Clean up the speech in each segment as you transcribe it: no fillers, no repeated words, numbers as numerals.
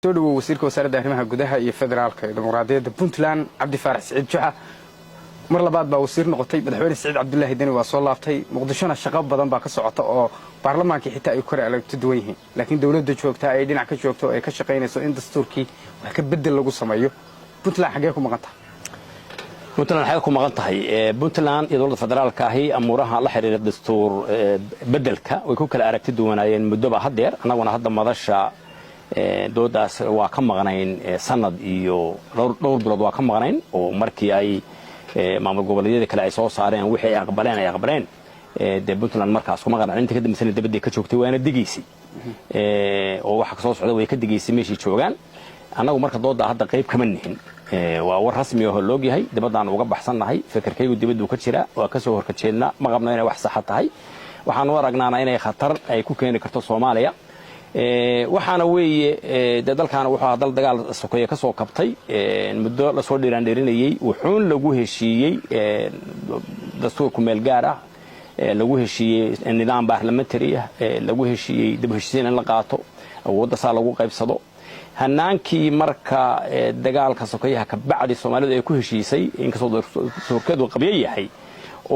سودو وزيرka wasaaradda arrimaha gudaha iyo federaalka ee dimuqraadiyadda Puntland Cabdi Faarax Saciid Juxa mar labaad baa wasiir noqotay madaxweyne Saciid Cabdullaahi Deni waa soo laabtay muqdishona shaqo badan baa ka socota oo baarlamaanka xitaa ay kor aragti duwan yihiin laakiin dawladda joogta ay dhinac ka joogto ay ka shaqeynayso in dastuurkii wax ka bedel lagu sameeyo Puntland xagee ku maqan tahay Puntland waxay ku maqan tahay Puntland iyo dawladda federaalka ahi amuraha la xiriira dastuur bedelka way ku kala aragti duwanaayeen muddo ba hadeer anaguna hadda madasha doodaas waa ka maqnayn sanad iyo dhowr bilood waa ka maqnayn oo markii ay maamul goboleedyada kale ay soo saareen wixii ay aqbaleen Puntland markaas kuma qanacin inta ka dambeysay dibadda ka joogtay waana digiisi oo waxa ka soo socda way ka digiisay meeshii joogan anagu marka dooda hadda qayb kama nihin waa war rasmi ah oo loo yahay dibadaan uga baxsanahay fikirkaygu dibaddu ka jira waa ka soo horkajeedna ma qabno inay wax sax tahay waxaan u aragnaana inay khatar ay ku keeni karto Soomaaliya waxaana weeye dalkaana wuxuu dal dagaal sokoye ka soo kabtay muddo la soo dhiranayay wuxuun lagu heshiiyay dastuurku meel gaar ah lagu heshiiyay nidaam baarlamentary ah lagu heshiiyay dib heshiisiin in la qaato awoodda saa lagu qaybsado hanaankii marka dagaalka sokoyaha ka bacdi Soomaalidu ay ku heshiisay in ka soo suurkeedu qabiye yahay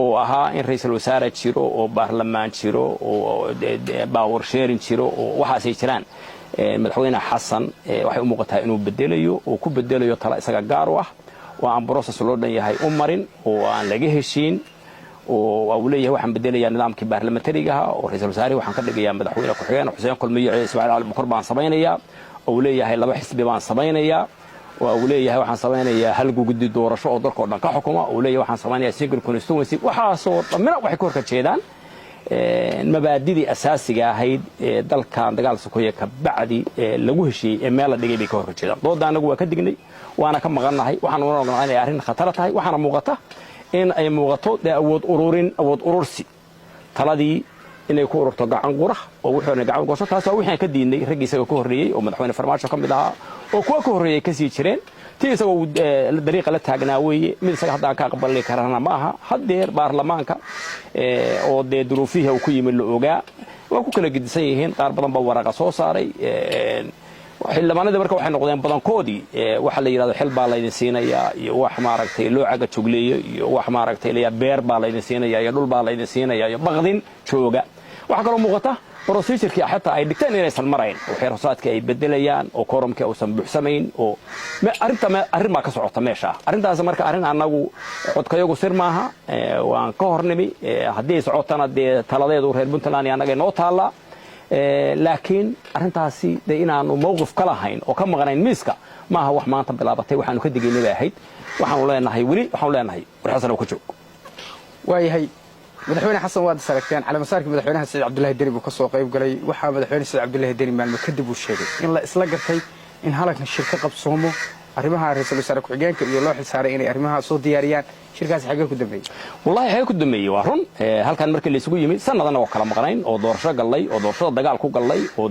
oo ahaa in ra'iisul wasaare jiro oo baarlamaan jiro oo power sharing jiro oo waxaas ay jiraan madaxweyne Xasan waxay u muuqataa inuu bedelayo oo ku bedelayo tala isaga gaar ah oo aan process loo dhan yahay u marin oo aan laga heshiin oo uu leeyahay waxaan bedelayaa nidaamkii baarlamentariga ah oo ra'iisul wasaare waxaan ka dhigayaa madaxweyne ku xigeen Xuseen Kulmiye Ismaaciil Ali Bukar baan sameeynayaa oo leeyahay laba xisbi baan sameeynayaa oo leeyahay waxaan sameeynayaa hal guddi doorasho oo dalka dhan ka xukuma oo leeyahay waxaan sameeynayaa single constituency waxa soo dhammaan waxay ka horjeedaan mabaadidii asaasiga ahayd dalkan dagaal sokoye ka bacdi lagu heshiiyay meel la dhigay bay ka horjeedaan dooda anagu waa ka dignay waana ka maqanahay waxaan u ognahay inay arrin khatar tahay waxaana muuqata in ay muuqato awood urursi taladii inay ku ururto gacan qurax oo wuxuu gacan goosho taas oo wixii ka diinay ragiisa ka horeeyay oo madaxweyne Farmaajo ka mid ahaa oo kuwa ka horeeyay ka sii jireen tii isagoo dariiqa la taagnaa weeye mid isaga hadda ka aqbalay karana ma aha hadeer baarlamaanka oo duruufihi uu ku yimid la ogaa waa ku kala gidisan yihiin qaar badan ba waraqa soo saaray xildhibaanada marka waxay noqdeen badankoodii waxa la yiraahdo xil baa la idin siinaya iyo wax maaragtay loo caga jogleeyo iyo wax maaragtay la beer baa la idin siinaya iyo dhul baa la idin siinaya iyo baqdin jooga waxa kale oo muuqata procedure-kii xataa ay dhigteen inaysan marayn oo xeersaadka ay bedelayaan oo quorumka uusan buuxsamayn oo arrin ma ka socota meesha arrintaas marka arrin anagu codkayagu sir maaha waan ka hornimi hadii socotana taladeedu reer Puntland anaga noo taala laakiin arrintaasi inaanu mowqif kala hayn oo ka maqnayn miiska maaha wax maanta bilaabatay waxaanu ka digaynay ahayd waxaanu leenahay wali waxaanu leenahay war Xasan oo ka joog waayahay madaxweyne Xasan waad saragteen cali masaarkii madaxweynaha Saciid Cabdullaahi Deni buu ka soo qayb galay waxa madaxweyne Saciid Cabdullaahi Deni maalmo kadib uu sheegay in la isla gartay in halkan shirka qabsoomo arrimaha ra'iisul wasaare ku xigeenka iyo loo xilsaaray inay arrimaha soo diyaariyaan shirkaas xagee ku dambeeyay wallahi xagee ku dambeeyay waa run halkan markii la isugu yimid sanadana waa kala maqnayn oo doorasho galay oo doorashada dagaal ku galay oo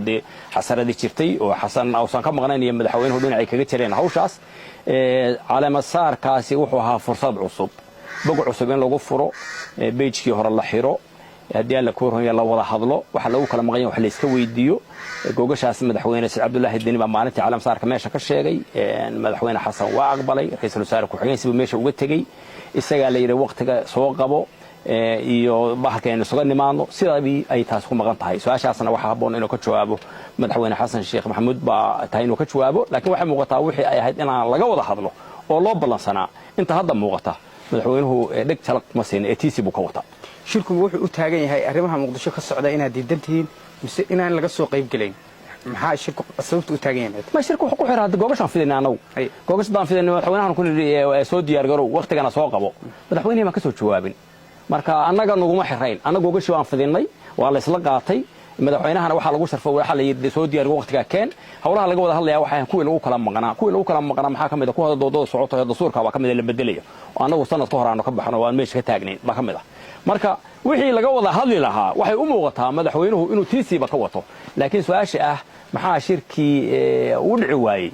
xasaradii jirtay oo Xasan awsan ka maqnayn iyo madaxweynuhu dhinacay kaga jireen hawshaas cali masaarkaasi wuxuu ahaa fursad cusub bogo cusub in lagu furo beejkii hore la xiro hadii la koorhoyo la wada hadlo waxa lagu kala maqan yahay wax la iska weydiiyo gogashaas madaxweyne Saciid Cabdullaahi Deni baa maalintii caalam saarka meesha ka sheegay madaxweyne Xasan waa aqbalay ra'iisul wasaare ku xigeen sidoo meesha uga tagay isaga la yiri waqtiga soo qabo iyo bahalkeen soo nimaano sidii ay taas ku maqan tahay su'aashaasna waxa haboon inuu ka jawaabo madaxweyne Xasan Sheekh Maxamuud baa tahay inuu ka jawaabo laakiin waxa muuqata wixii ay ahayd inaan laga wada hadlo oo loo balansanaa inta hadda muuqata madaxweynuhu dhig talaq ma siin ATC buu ka wata shirku wuxuu u taagan yahay arrimaha Muqdisho ka socda inaad diidantiin mise inaan laga soo qayb galin maxaa shirku sababtu u taagan yahay ma shirku wuxuu ku xiraa goobashan fidinaa anagu goobashan fidinaa madaxweynaha ku soo diyaar garow waqtigana soo qabo madaxweynaha ma ka soo jawaabin marka anaga naguma xirayn anagu goobashan waan fidinay waa la isla qaatay madaxweynahana waxa lagu sharfay waxa la yiri soo diyaar waqtiga keen hawlaha laga wada hadlayaa waxa kuwii lagu kala maqnaa maxaa kamid ah kuwa doodada socoto ee dastuurka waa kamid la bedelayo oo anagu sanad ka horaano ka baxno waan meesha ka taagnayn ba kamid ah marka wixii laga wada hadli lahaa waxay u muuqataa madaxweynuhu inuu tiisiba ka wato laakiin su'aasha ah maxaa shirkii u dhici waayay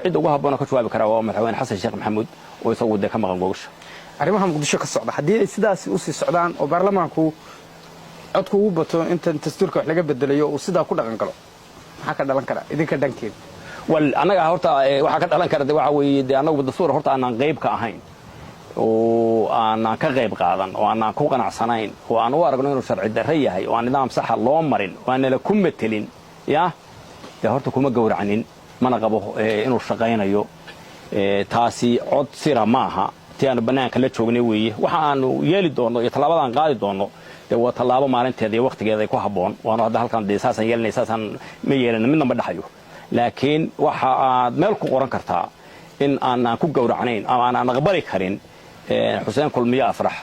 cid ugu haboon ka jawaabi kara waa madaxweyne Xasan Sheekh Maxamuud oo isagu ka maqan gogasha arrimaha Muqdisho ka socda hadii sidaas u sii socdaan oo baarlamaanku codku ugu bato inta dastuurka wax laga bedelayo oo sidaa ku dhaqan galo maxaa ka dhalan kara idinka dhankeed annaga horta waxaa ka dhalan kara waxa weeye annagu dastuur horta aanaan qayb ka ahayn oo aanaan ka qayb qaadan oo aanaan ku qanacsanayn oo aan u aragno inuu sharci darro yahay oo aan nidaam saxa loo marin oo aan nala ku metelin dee horta kuma gowracnin mana qabo inuu shaqaynayo taasi cod sira maaha tii aanu bannaanka la joognay weeye waxa aanu yeeli doonno iyo tallaabadaan qaadi doonno dee waa tallaabo maalinteeda iyo wakhtigeeda ay ku habboon waanu hadda halkan dee saasaan yeelanay saasaan ma yeelana midna ma dhaxayo laakiin waxa aad meel ku qoran kartaa in aanaan ku gowracnayn ama aanaan aqbali karin xuseen kulmiye afrax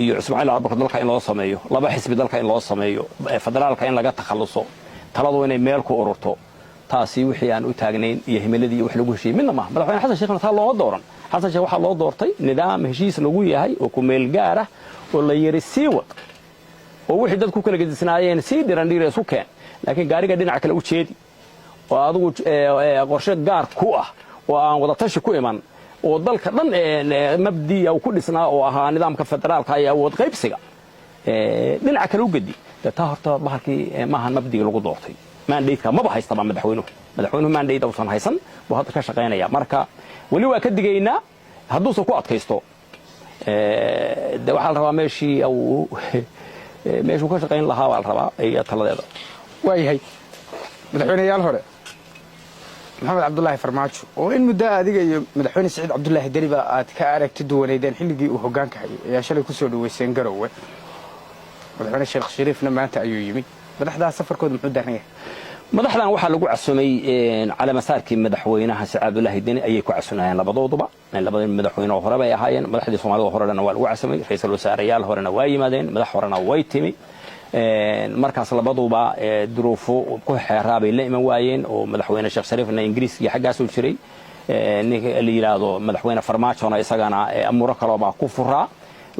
iyo ismaaciil abubakar dalka in loo sameeyo laba xisbi dalka in loo sameeyo federaalka in laga takhaluso taladu inay meel ku ururto taasi wixii aan u taagnayn iyo himiladii wax lagu heshiiyey midna maaha madaxweyne xasan sheekhna taa looma dooran xasan sheekh waxaa loo doortay nidaam heshiis lagu yahay oo ku meel gaar ah oo la yiri sii wad oo wixii dadku kala gedisnaayeen sii dirandhiir isu keen laakiin gaariga dhinaca kale u jeedi oo adigu qorshe gaar ku ah oo aan wada tashi ku iman oo dalka dhan mabdiya uu ku dhisnaa oo ahaa nidaamka federaalka ay awood qaybsiga dhinaca kale u gedi taa horta bahalkii maahan mabdiga lagu doortay mandate-ka maba haystaba madaxweynuhu mandate uusan haysan buu hadda ka shaqaynaya marka weli waa ka digaynaa hadduusan ku adkaysto de waxaa la rabaa meeshuu ka shaqayn lahaa baa la rabaa iyo taladeeda waayahay madaxweyneyaal hore maxamed cabdulaahi farmaajo oo in muddo adiga iyo madaxweyne siciid cabdulaahi deriba aad ka aragti duwaneydeen xilligii uu hoggaanka hayay ayaa shalay ku soo dhaweyseen garowe madaxweyne sheekh shariifna maanta ayuu yimid madaxdaa safarkooda muxuu daaran yahay madaxdan waxaa lagu casumay cala masaarkii madaxweynaha siciid cabdulaahi deni ayay ku casunayeen labadooduba labada madaxweyne oo hore bay ahaayeen madaxdii Soomaalida horena waa lagu casumay ra'iisul wasaarayaal horena waa yimaadeen madax horena way timi markaas labaduba duruufo ku xeeraabay la iman waayeen oo madaxweyne sheekh shariifna ingiriiska xaggaas u jiray ninka la yiraahdo madaxweyne farmaajo isagana amuro kale oo ku furaa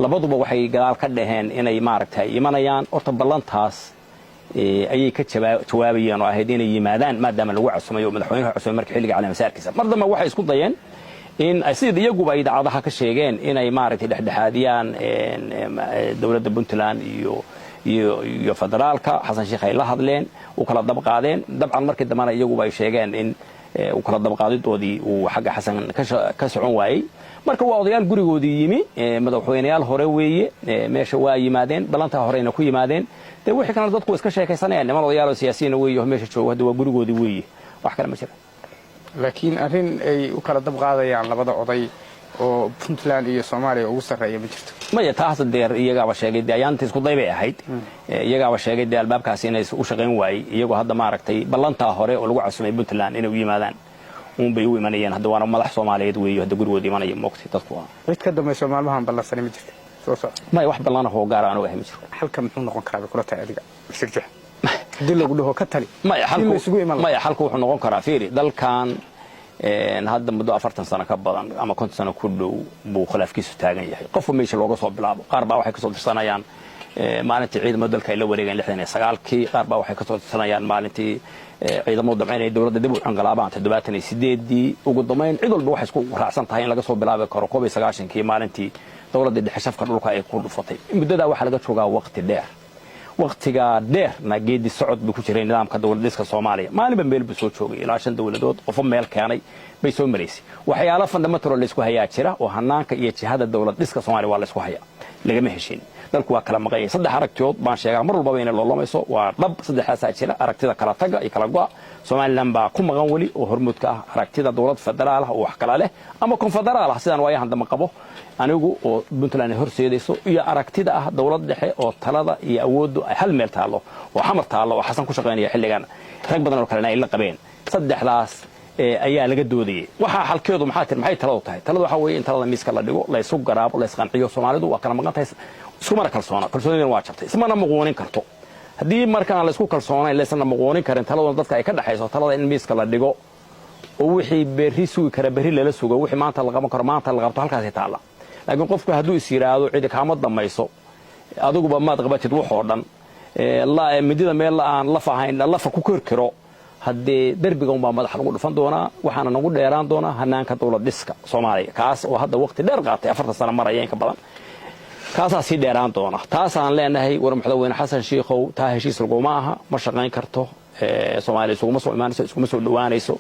labaduba waxay gadaal ka dhaheen inay maaragtay imanayaan horta ballantaas ayay ka jawaabayeen oo ahayd inay yimaadaan maadaama lagu casumayo madaxweynaha cusub markii xilliga calaamad saarkiisa mardama waxay isku dayeen in sidii iyaguba ay daacadaha ka sheegeen inay maaragtay dhexdhexaadiyaan dawladda Puntland iyo federaalka xasan sheekh ay la hadleen u kala dab qaadeen dabcan markii dambana iyaguba ay sheegeen in u kala dab qaadidoodii uu xagga xasan ka socon waayay marka waa odayaal gurigoodii yimi madaxweynayaal hore weeye meesha waa yimaadeen balanta horeyna ku yimaadeen de wixii kana dadku iska sheekaysanayaan niman odayaal siyaasiyiin weeye meesha jooga hadda waa gurigoodii weeye wax kale ma jira laakiin arrin ay u kala dab qaadayaan labada oday oo Puntland iyo Soomaaliya ugu sareeya ma jirto maya taas deer iyagaaba sheegay ayaanta isku daybay ahayd iyagaaba sheegay albaabkaas inay u shaqayn waayay iyagoo hadda maaragtay balanta hore oo lagu casumay Puntland inay u yimaadaan bay u imanayeen hadda waana madax Soomaaliyeed weeyo hadda gurigoodii imanaya moogtay dadku cid ka dambeeyay Soomaaliyahan ballansan ma jirto soo soo ma wax ballan oo gaar ah ma jirto halka muxuu noqon karaa kula tahay adiga shirjo dil lagu dhaho ka tali ma halku wuxuu noqon karaa fiiri dalkan hadda muddo 40 sano ka badan ama 50 sano ku dhow buu khilaafkiisu taagan yahay qofka meesha looga soo bilaabo qaar baa waxay ka soo dirsanayaan maalintii ciidamada dalka ay la wareegeen 69kii qaar baa waxay ka soo dirsanayaan maalintii ciidamada dambeynay dawladda dib u anqalaabaan 78dii ugu dambeyn cid walba waxay isku raacsan tahay in laga soo bilaabi karo 1990kii maalintii dawladda dhexashafka dhulka ay ku dhufatay muddada waxa laga joogaa waqti dheer waqtiga dheerna geedi socod buu ku jiray nidaamka dawladdiska Soomaaliya maalinba meel buu soo joogay ilaa 5 dawladood qof meel keenay bay soo mareysay waxyaalo fundamental la isku hayaa jira oo hanaanka iyo jihada dawladdiska Soomaaliya waa la isku hayaa lagama heshiin dalku waa kala maqay saddex aragtiyood baan sheegaa mar walba inay loolomayso waa dhab saddexdaas jira aragtida kala taga iyo kala go'a Soomaaliland baa ku maqan wali oo hormuudka ah aragtida dawlad federaal ah oo wax kala leh ama konfederaal ah sidaan waayahan dama qabo anigu oo Puntland horseedayso iyo aragtida ah dawlad dhexe oo talada iyo awooddu ay hal meel taalo oo xamar taalo oo xasan ku shaqeynaya xilligan rag badan oo kale ay la qabeen saddexdaas ayaa laga doodayay waxa halkeedu maxay taladu tahay taladu waxa weeye in talada miiska la dhigo la isku garaabo la isqanciyo Soomaalidu waa kala maqan tahay isku mar kalsoonida waa jabtay ismana muqoonin karto haddii markaan la isku kalsoonayn la isna muqoonin karin talada dadka ay ka dhaxayso talada in miiska la dhigo oo wixii berri sugi kara berri la sugo wixii maanta la qaban karo maanta la qabto halkaas ay taala laakiin qofku hadduu is yiraahdo cid kaama dhamayso adiguba maad qabatid wax oo dhan la midida meel aan la fahayn la fa ku korkiro haddii darbiga uma madax lagu dhufan doonaa waxaana nagu dheeraan doonaa hanaanka dawlad dhiska Soomaaliya kaas oo hadda waqti dheer qaatay 40 sano marayeen ka badan kaasa si dheeraan doona taas aan leenahay war madaxweyne xasan sheekhow taa heshiis laguma aha ma shaqayn karto Soomaaliya isuguma soo imaanayso iskuma soo dhawaanayso